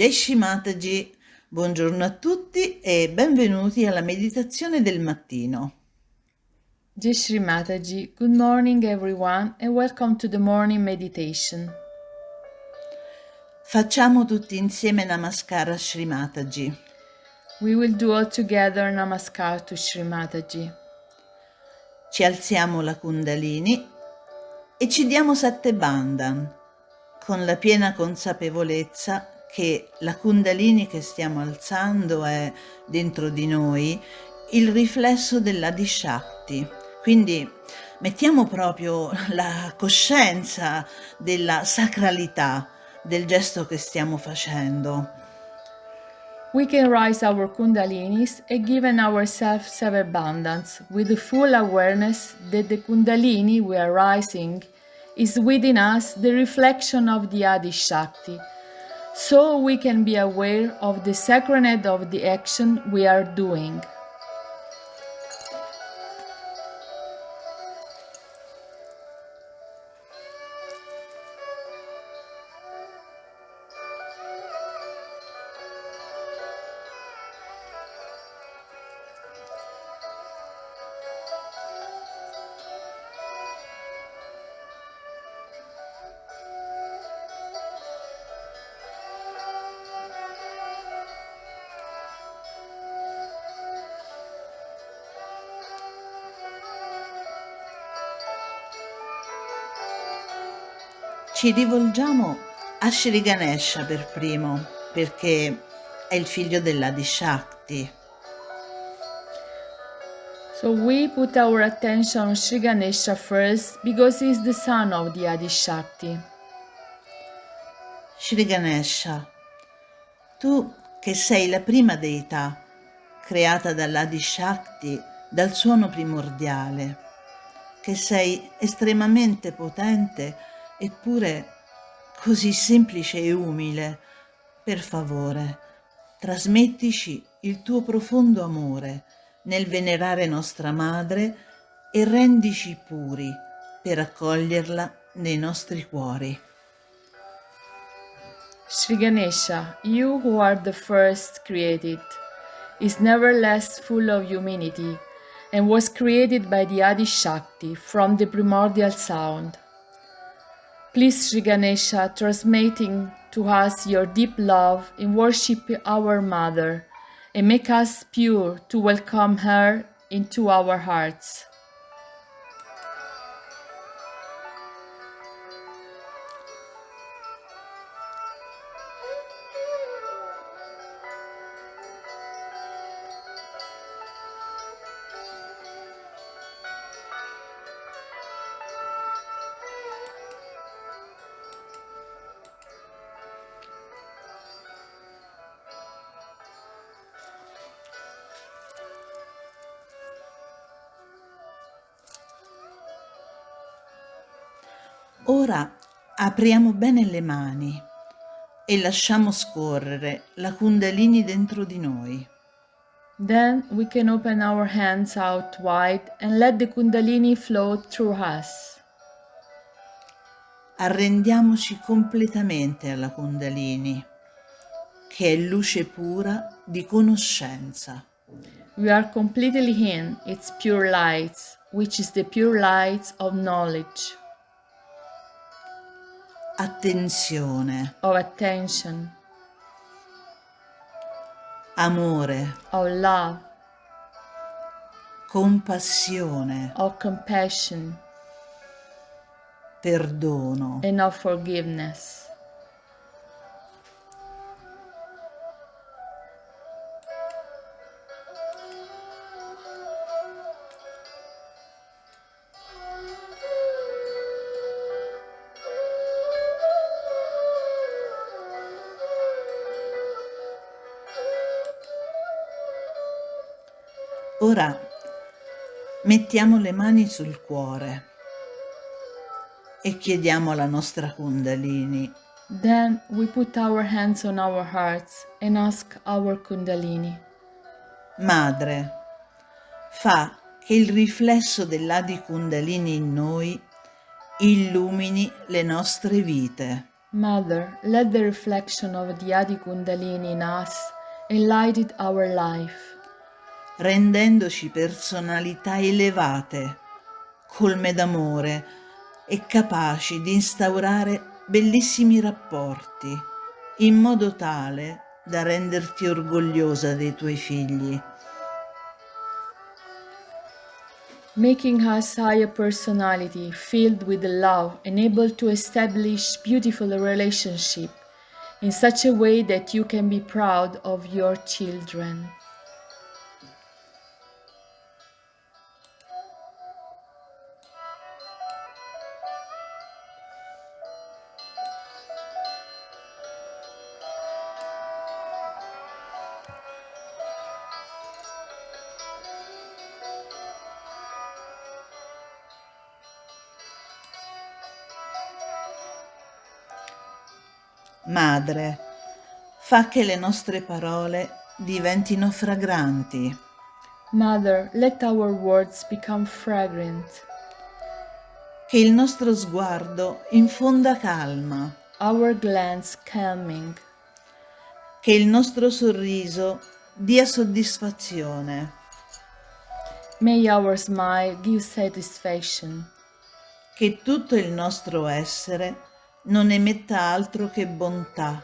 Jai Shri Mataji, buongiorno a tutti e benvenuti alla meditazione del mattino. Jai Shri Mataji, good morning everyone and welcome to the morning meditation. Facciamo tutti insieme Namaskar a Shri Mataji. We will do all together Namaskar to Shri Mataji. Ci alziamo la Kundalini e ci diamo 7 Bandhan, con la piena consapevolezza che la Kundalini che stiamo alzando è dentro di noi il riflesso dell'Adishakti. Quindi mettiamo proprio la coscienza della sacralità del gesto che stiamo facendo. We can rise our Kundalinis and give ourselves 7 bandhans with the full awareness that the Kundalini we are rising is within us the reflection of the Adi Shakti, so we can be aware of the sacredness of the action we are doing. Ci rivolgiamo a Shri Ganesha per primo, perché è il figlio dell'Adishakti. So we put our attention on Sri Ganesha first because he is the son of the Adi Shakti. Shri Ganesha, tu che sei la prima deità creata dall'Adishakti, dal suono primordiale, che sei estremamente potente eppure così semplice e umile, per favore, trasmettici il tuo profondo amore nel venerare nostra madre e rendici puri per accoglierla nei nostri cuori. Sri Ganesha, you who are the first created, is nevertheless full of humanity and was created by the Adi Shakti from the primordial sound. Please, Sri Ganesha, transmitting to us your deep love and worship our Mother, and make us pure to welcome her into our hearts. Ora apriamo bene le mani e lasciamo scorrere la Kundalini dentro di noi. Then we can open our hands out wide and let the Kundalini flow through us. Arrendiamoci completamente alla Kundalini, che è luce pura di conoscenza. We are completely in its pure lights, which is the pure light of knowledge, Attenzione, of attention, amore, of love, compassione, of compassion, perdono. and of forgiveness. Ora mettiamo le mani sul cuore e chiediamo alla nostra Kundalini: Then we put our hands on our hearts and ask our Kundalini, Madre, fa che il riflesso dell'Adi Kundalini in noi illumini le nostre vite. Mother, let the reflection of the Adi Kundalini in us enlighten our life, rendendoci personalità elevate, colme d'amore e capaci di instaurare bellissimi rapporti, in modo tale da renderti orgogliosa dei tuoi figli. making us higher personality filled with love and able to establish beautiful relationship in such a way that you can be proud of your children. Madre, fa che le nostre parole diventino fragranti, Mother, let our words become fragrant, che il nostro sguardo infonda calma, our glance calming, che il nostro sorriso dia soddisfazione, may our smile give satisfaction, che tutto il nostro essere non emetta altro che bontà,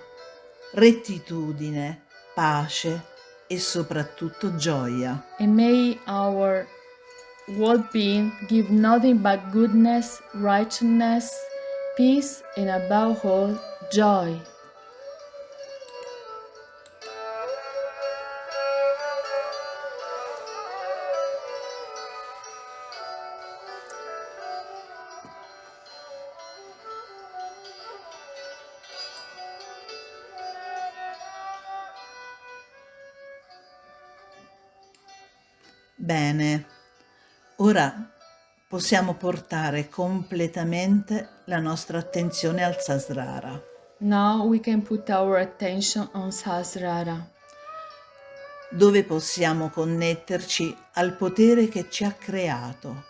rettitudine, pace e soprattutto gioia. and may our whole being give nothing but goodness, righteousness, peace, and above all, joy. Bene, ora possiamo portare completamente la nostra attenzione al Sahasrara, Now we can put our attention on Sahasrara, dove possiamo connetterci al potere che ci ha creato,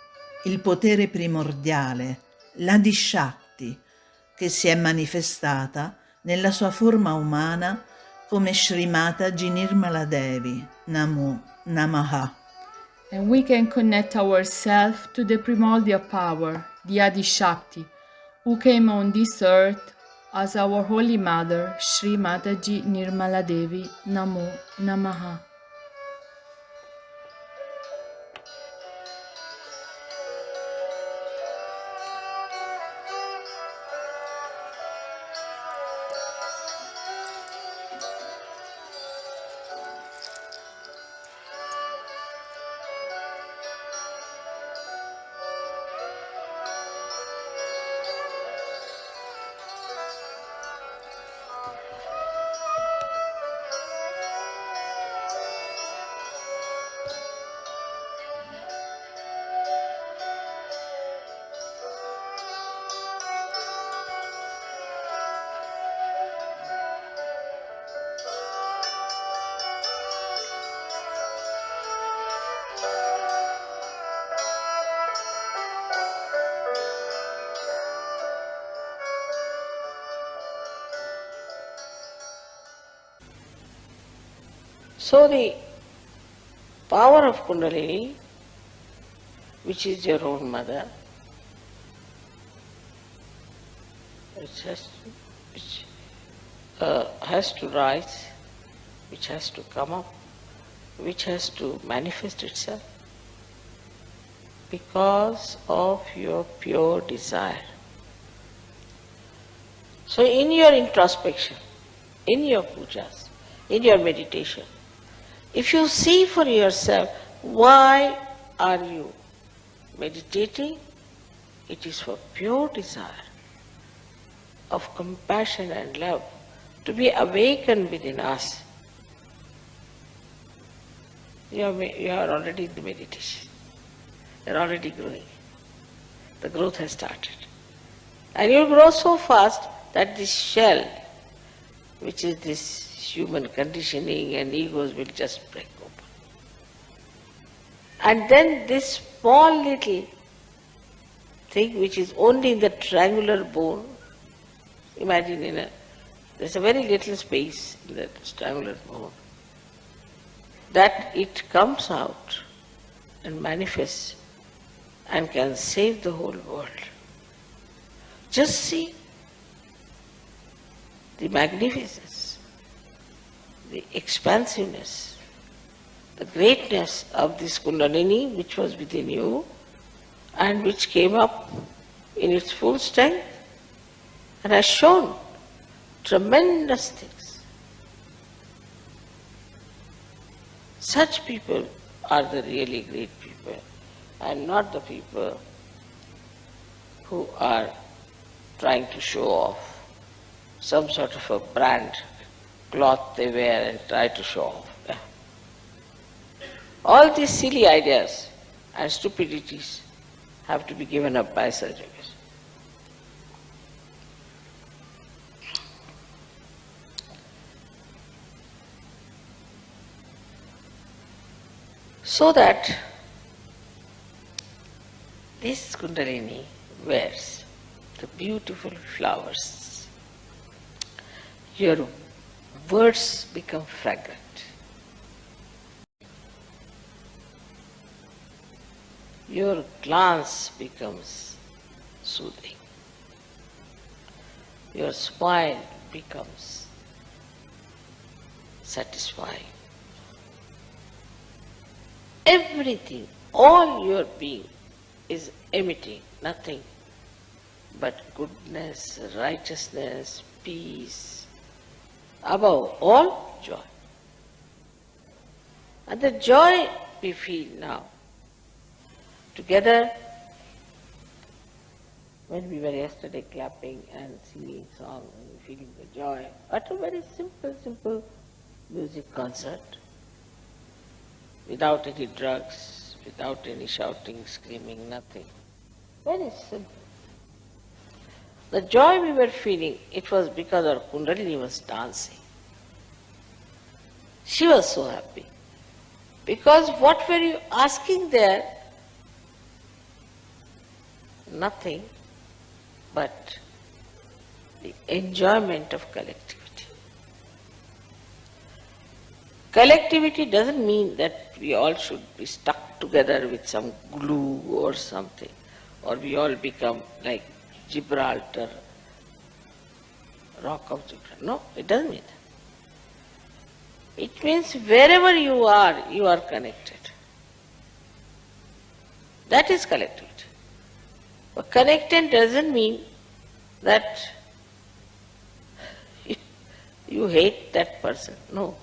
il potere primordiale, l'Adi-Shakti, che si è manifestata nella sua forma umana come Srimata Nirmala Devi, Namo Namaha. and we can connect ourselves to the primordial power, the Adi Shakti, who came on this earth as our Holy Mother, Sri Mataji Nirmala Devi, Namo Namaha. So the power of Kundalini, which is your own mother, which has to rise, which has to come up, which has to manifest itself because of your pure desire. So in your introspection, in your pujas, in your meditation, if you see for yourself why are you meditating, it is for pure desire of compassion and love to be awakened within us. You are already in the meditation. You are already growing. The growth has started. And you will grow so fast that this shell, which is this human conditioning and egos, will just break open. And then this small little thing which is only in the triangular bone Imagine there's a very little space in that triangular bone, that it comes out and manifests and can save the whole world. Just see the magnificence, the expansiveness, the greatness of this Kundalini which was within you and which came up in its full strength and has shown tremendous things. Such people are the really great people, and not the people who are trying to show off some sort of a brand cloth they wear and try to show off. Yeah. All these silly ideas and stupidities have to be given up by such people. So that this Kundalini wears the beautiful flowers. Your words become fragrant. Your glance becomes soothing. Your smile becomes satisfying. Everything, all your being is emitting nothing but goodness, righteousness, peace, above all joy. And the joy we feel now, together, when we were yesterday clapping and singing songs and feeling the joy, at a very simple music concert, without any drugs, without any shouting, screaming, nothing. Very simple. The joy we were feeling, it was because our Kundalini was dancing. She was so happy. Because what were you asking there? Nothing but the enjoyment of collectivity. Collectivity doesn't mean that we all should be stuck together with some glue or something, or we all become like Gibraltar, rock of Gibraltar. No, it doesn't mean that. It means wherever you are connected. That is collectivity. But connected doesn't mean that you hate that person. No.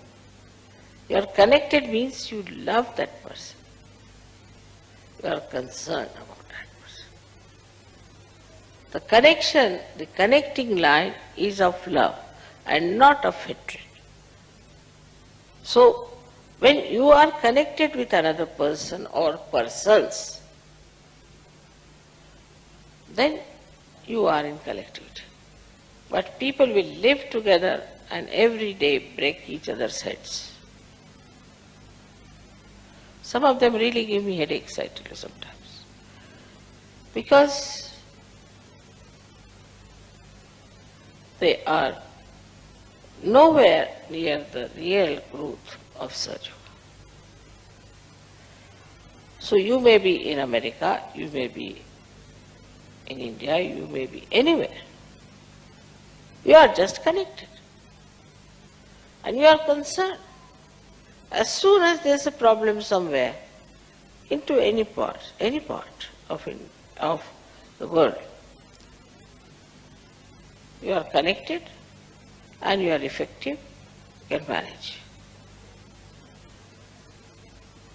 You are connected means you love that person. You are concerned about that person. The connection, the connecting line is of love and not of hatred. So, when you are connected with another person or persons, then you are in collectivity. But people will live together and every day break each other's heads. Some of them really give me headaches, I tell you sometimes. Because they are nowhere near the real growth of Sajo. So you may be in America, you may be in India, you may be anywhere. You are just connected. And you are concerned. As soon as there is a problem somewhere, into any part of the world, you are connected and you are effective, you can manage.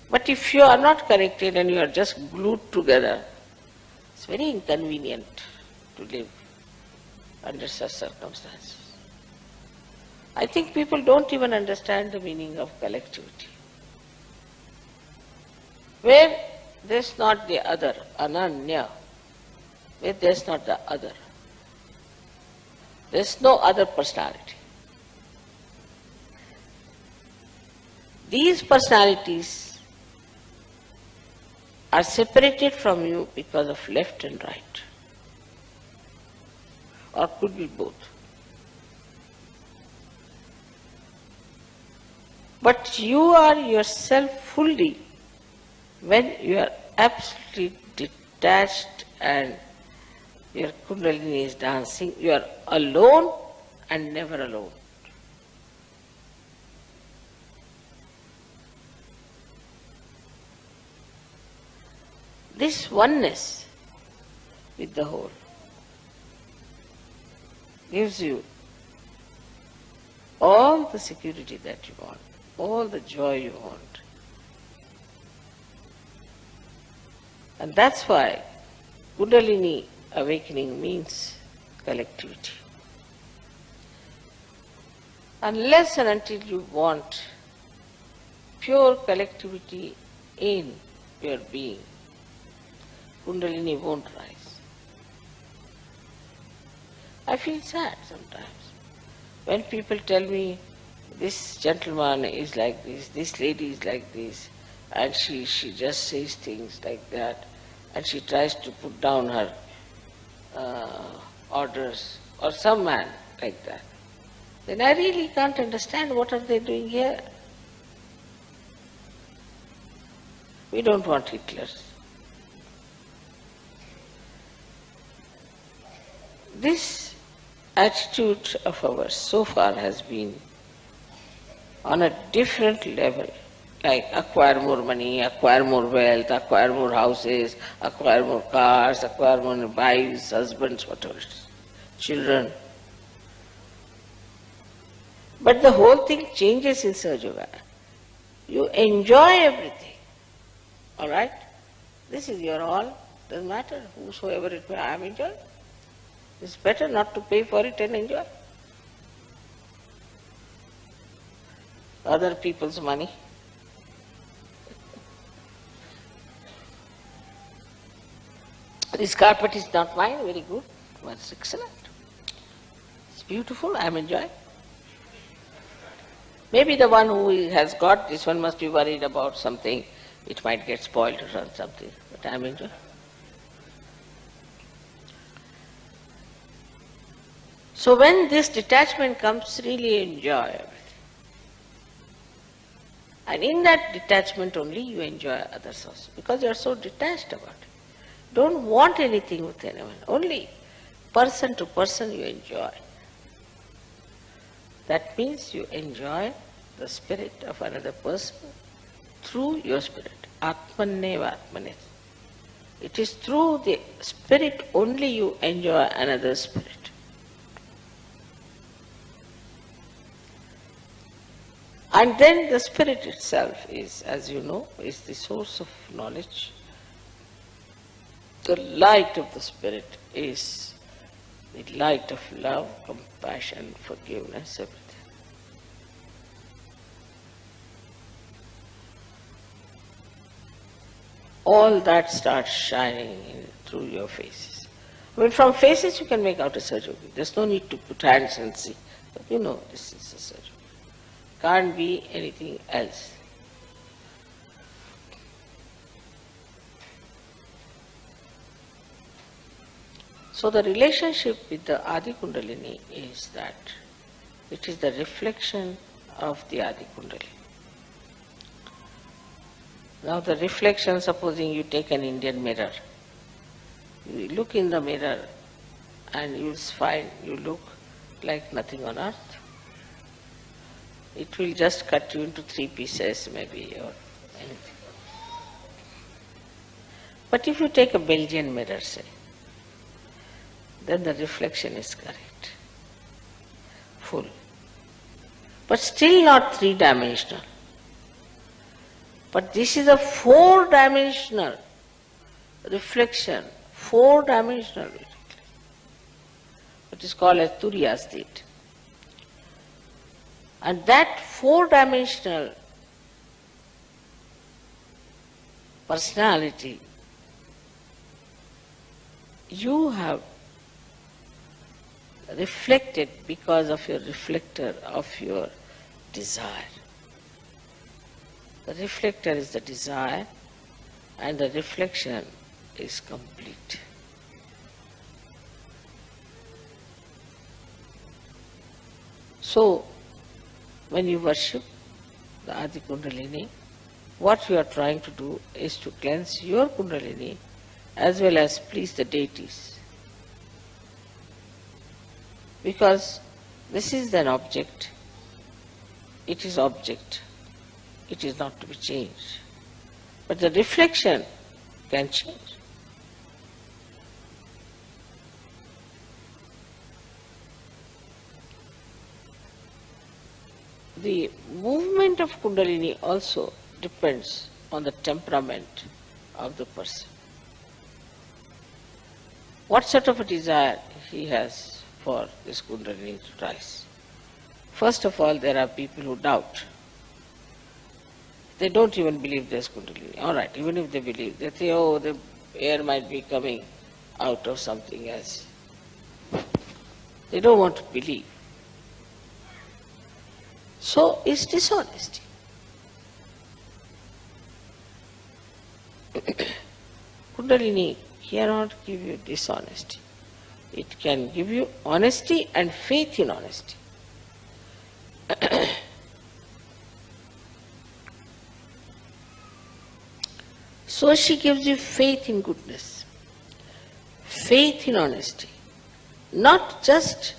But if you are not connected and you are just glued together, it's very inconvenient to live under such circumstances. I think people don't even understand the meaning of collectivity. Where there's not the other, ananya, where there's not the other, there's no other personality. These personalities are separated from you because of left and right, or could be both. But you are yourself fully when you are absolutely detached and your Kundalini is dancing. You are alone and never alone. This oneness with the whole gives you all the security that you want, all the joy you want. And that's why Kundalini awakening means collectivity. Unless and until you want pure collectivity in your being, Kundalini won't rise. I feel sad sometimes when people tell me, this gentleman is like this lady is like this, and she just says things like that, and she tries to put down her orders, or some man like that. Then I really can't understand what are they doing here. We don't want Hitlers. This attitude of ours so far has been on a different level, like acquire more money, acquire more wealth, acquire more houses, acquire more cars, acquire more wives, husbands, whatever it is, children. But the whole thing changes in Sahaja Yoga. You enjoy everything, all right? This is your all, doesn't matter, whosoever it may, I am enjoying. It's better not to pay for it and enjoy other people's money. This carpet is not mine, very good, but it's excellent. It's beautiful, I am enjoying. Maybe the one who has got this one must be worried about something, it might get spoiled or something, but I am enjoying. So when this detachment comes, really enjoy everything. And in that detachment only you enjoy others also, because you are so detached about it. Don't want anything with anyone, only person to person you enjoy. That means you enjoy the spirit of another person through your spirit. Atmaneva Atmanet. It is through the spirit only you enjoy another spirit. And then the spirit itself is, as you know, is the source of knowledge. The light of the spirit is the light of love, compassion, forgiveness, everything. All that starts shining through your faces. I mean, from faces you can make out a Sahaja Yogi. There's no need to put hands and see. But you know this is a Sahaja Yogi. Can't be anything else. So the relationship with the Adi Kundalini is that it is the reflection of the Adi Kundalini. Now the reflection, supposing you take an Indian mirror, you look in the mirror and you will find you look like nothing on earth. It will just cut you into 3 pieces maybe, or anything. But if you take a Belgian mirror, say, then the reflection is correct, full. But still not 3-dimensional. But this is a 4-dimensional reflection, 4-dimensional reflection. It is called as Turiya state. And that 4-dimensional personality, you have reflected because of your reflector of your desire. The reflector is the desire and the reflection is complete. So, when you worship, the Adi Kundalini, what you are trying to do is to cleanse your Kundalini as well as please the deities. Because this is an object, it is object, it is not to be changed. But the reflection can change. The movement of Kundalini also depends on the temperament of the person. What sort of a desire he has for this Kundalini to rise. First of all, there are people who doubt. They don't even believe there's Kundalini. All right, even if they believe, they say, oh, the air might be coming out of something else. They don't want to believe. So it's dishonesty. Kundalini cannot give you dishonesty. It can give you honesty and faith in honesty. So she gives you faith in goodness, faith in honesty, not just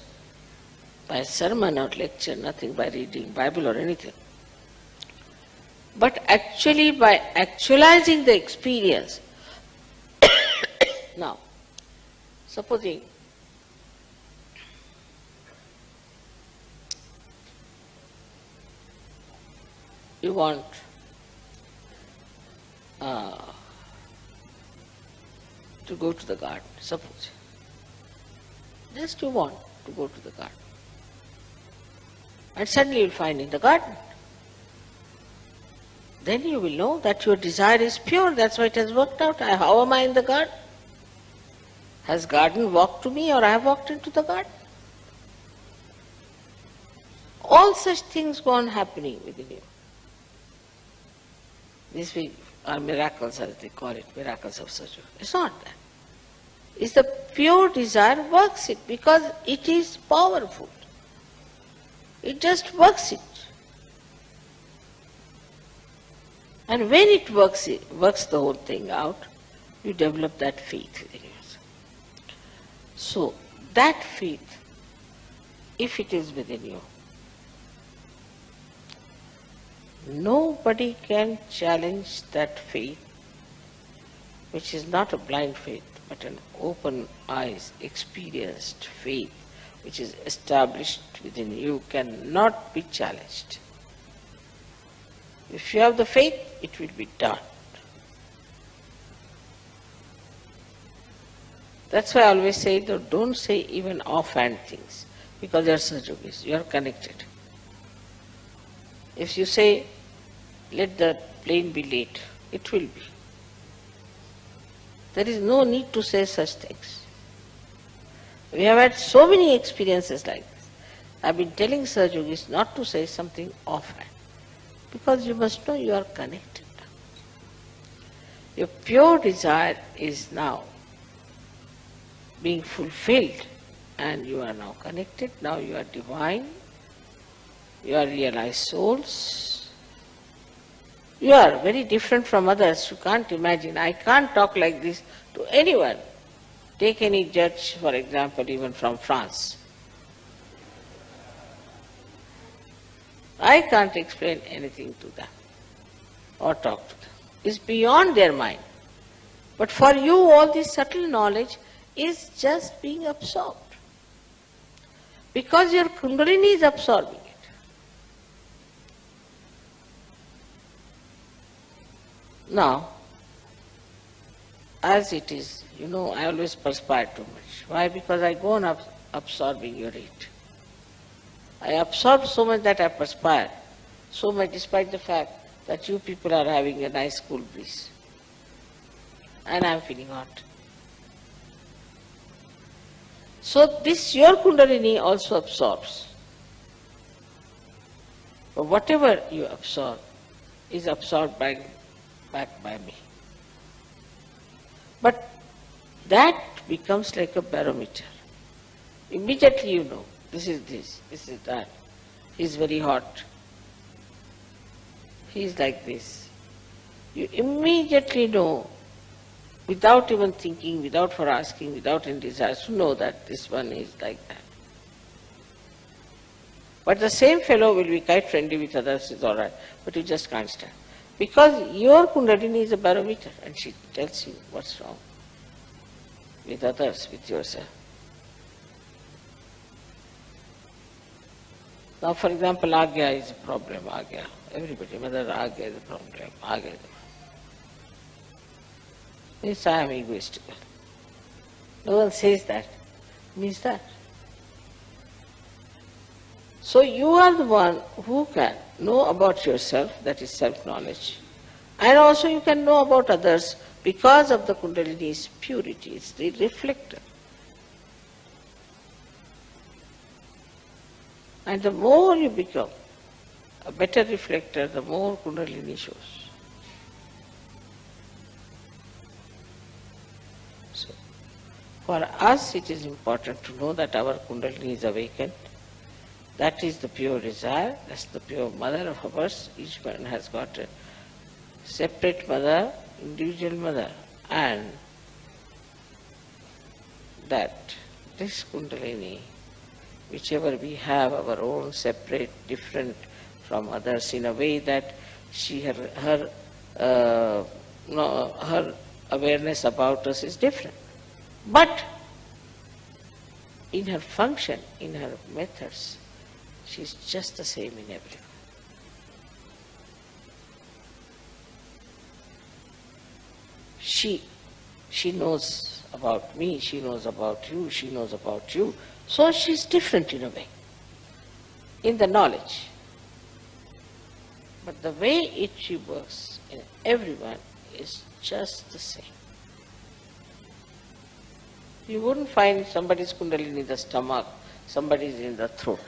by sermon or lecture, nothing by reading Bible or anything, but actually by actualizing the experience. Now, supposing you want to go to the garden, suppose. Just you want to go to the garden. And suddenly you'll find in the garden. Then you will know that your desire is pure, that's why it has worked out. How am I in the garden? Has garden walked to me or I have walked into the garden? All such things go on happening within you. These are miracles, as they call it, miracles of surgery. It's not that. It's the pure desire works it because it is powerful. It just works it. And when it works the whole thing out, you develop that faith within yourself. So, that faith, if it is within you, nobody can challenge that faith, which is not a blind faith, but an open eyes, experienced faith, which is established within you, cannot be challenged. If you have the faith, it will be done. That's why I always say, don't say even offhand things, because they are surgeries, you are connected. If you say, let the plane be late, it will be. There is no need to say such things. We have had so many experiences like this. I have been telling surgeries not to say something offhand, because you must know you are connected. Your pure desire is now being fulfilled, and you are now connected, now you are divine, you are realized souls. You are very different from others, you can't imagine. I can't talk like this to anyone. Take any judge, for example, even from France. I can't explain anything to them or talk to them. It's beyond their mind. But for you, all this subtle knowledge is just being absorbed. Because your Kundalini is absorbing it. Now, as it is, I always perspire too much. Why? Because I go on absorbing your heat. I absorb so much that I perspire, so much despite the fact that you people are having a nice cool breeze. And I am feeling hot. So this, your Kundalini also absorbs. But whatever you absorb is absorbed back by me. But that becomes like a barometer. Immediately you know, this is that. He is very hot. he is like this. You immediately know, without even thinking, without for asking, without any desire, to know that this one is like that. But the same fellow will be quite friendly with others, is all right, but you just can't stand. Because your Kundalini is a barometer, and she tells you what's wrong with others, with yourself. Now, for example, Agya is a problem, Agya. Everybody, Mother Agya is a problem, Agya is a problem. Means I am egoistical. No one says that, means that. So you are the one who can know about yourself, that is self-knowledge. And also you can know about others because of the Kundalini's purity, it's the reflector. And the more you become a better reflector, the more Kundalini shows. So, for us it is important to know that our Kundalini is awakened. That is the pure desire, that's the pure mother of ours. Each one has got a separate mother, individual mother, and that this Kundalini, whichever we have, our own separate, different from others, in a way that her awareness about us is different. But in her function, in her methods, she is just the same in everyone. She knows about me, she knows about you, she knows about you. So she is different in a way, in the knowledge. But the way she works in everyone is just the same. You wouldn't find somebody's Kundalini in the stomach, somebody's in the throat.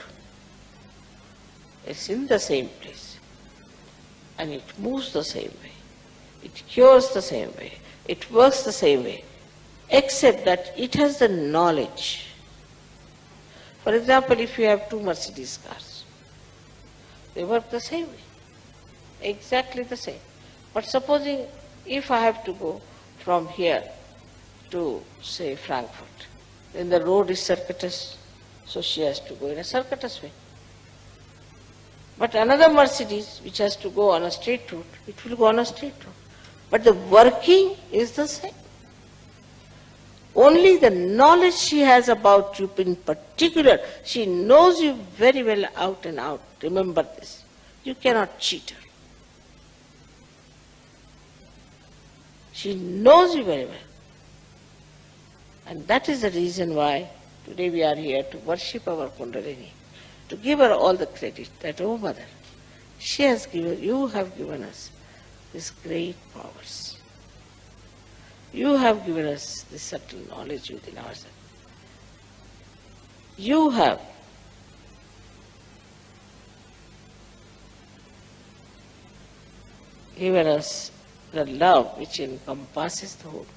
It's in the same place. And it moves the same way. It cures the same way. It works the same way. Except that it has the knowledge. For example, if you have two Mercedes cars, they work the same way. Exactly the same. But supposing if I have to go from here to, say, Frankfurt, then the road is circuitous, so she has to go in a circuitous way. But another Mercedes, which has to go on a straight route, it will go on a straight route. But the working is the same. Only the knowledge she has about you in particular, she knows you very well out and out. Remember this. You cannot cheat her. She knows you very well. And that is the reason why today we are here to worship our Kundalini, to give her all the credit that, oh Mother, you have given us these great powers. You have given us this subtle knowledge within ourselves. You have given us the love which encompasses the whole world.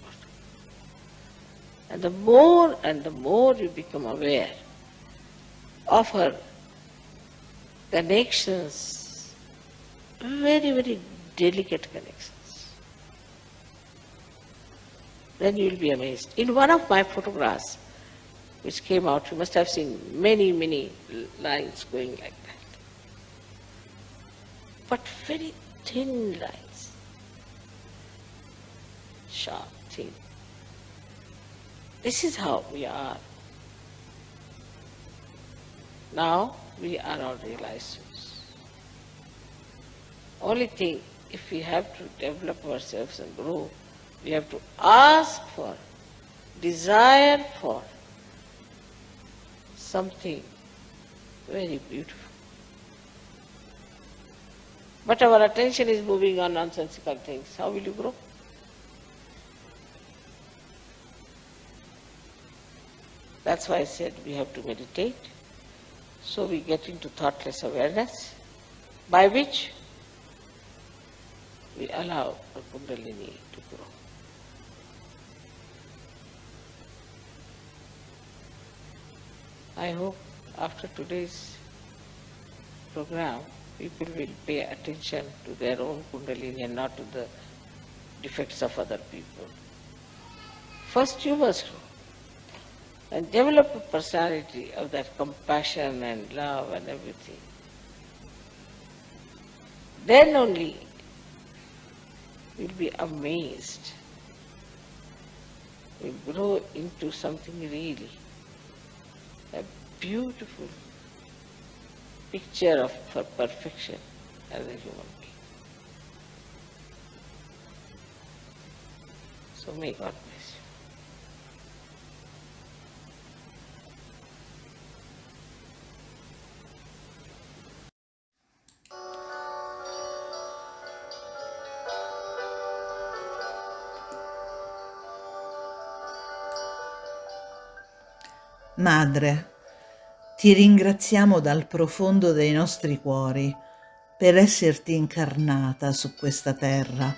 And the more you become aware of her connections, very, very delicate connections, then you will be amazed. In one of my photographs, which came out, you must have seen many, many lines going like that. But very thin lines, sharp, thin. This is how we are. Now we are all realized souls. Only thing, if we have to develop ourselves and grow, we have to ask for, desire for something very beautiful. But our attention is moving on nonsensical things. How will you grow? That's why I said we have to meditate. So we get into thoughtless awareness, by which we allow our Kundalini to grow. I hope after today's program people will pay attention to their own Kundalini and not to the defects of other people. First you must grow and develop a personality of that compassion and love and everything. Then only you'll be amazed. You'll grow into something really, a beautiful picture of perfection as a human being. So may God bless you. Madre, ti ringraziamo dal profondo dei nostri cuori per esserti incarnata su questa terra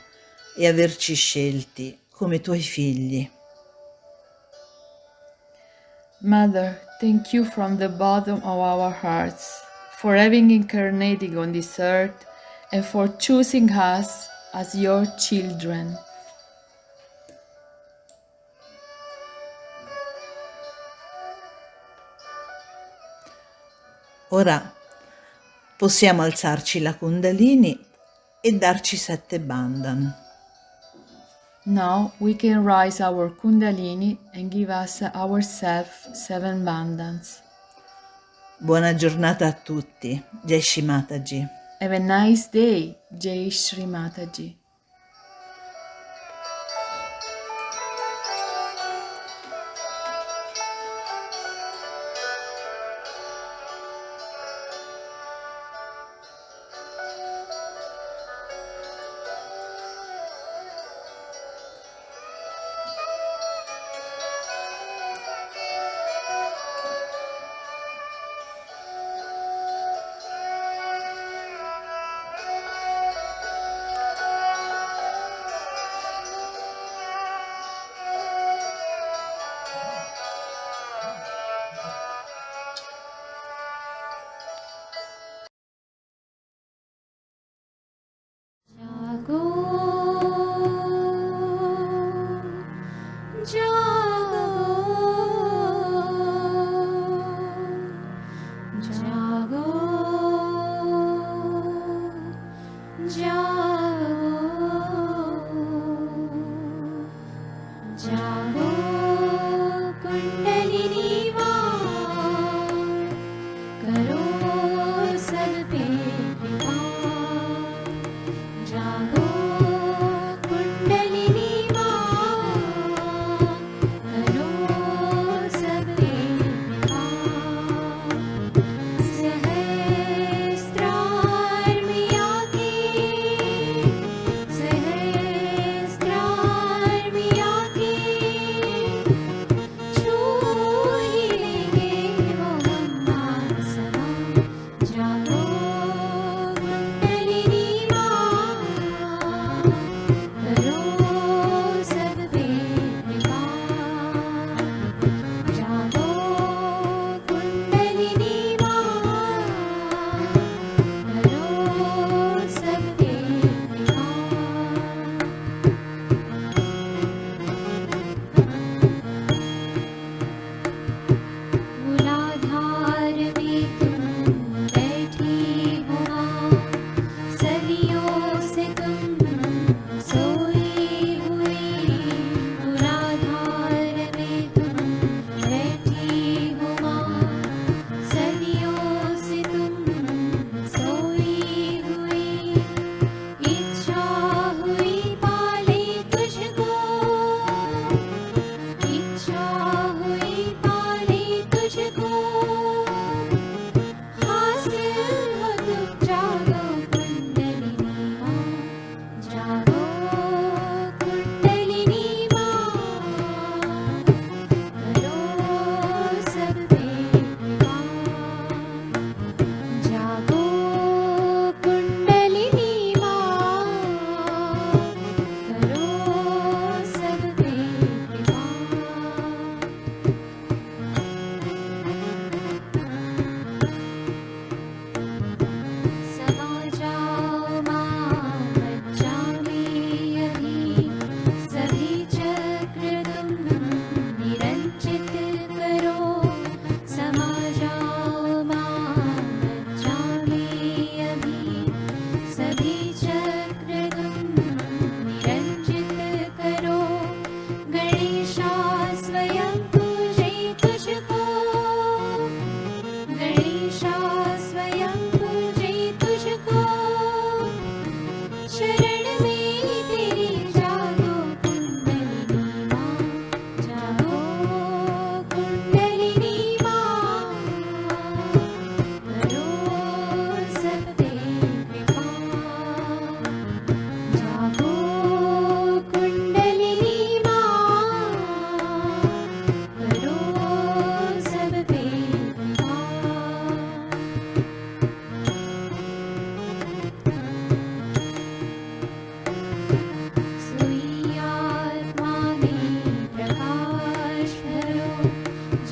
e averci scelti come tuoi figli. Mother, thank you from the bottom of our hearts for having incarnated on this earth and for choosing us as your children. Ora possiamo alzarci la Kundalini e darci 7 bandhan. Now we can rise our Kundalini and give us ourselves 7 bandhans. Buona giornata a tutti. Jai Shri Mataji. Have a nice day, Jai Shri Mataji.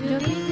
Yogi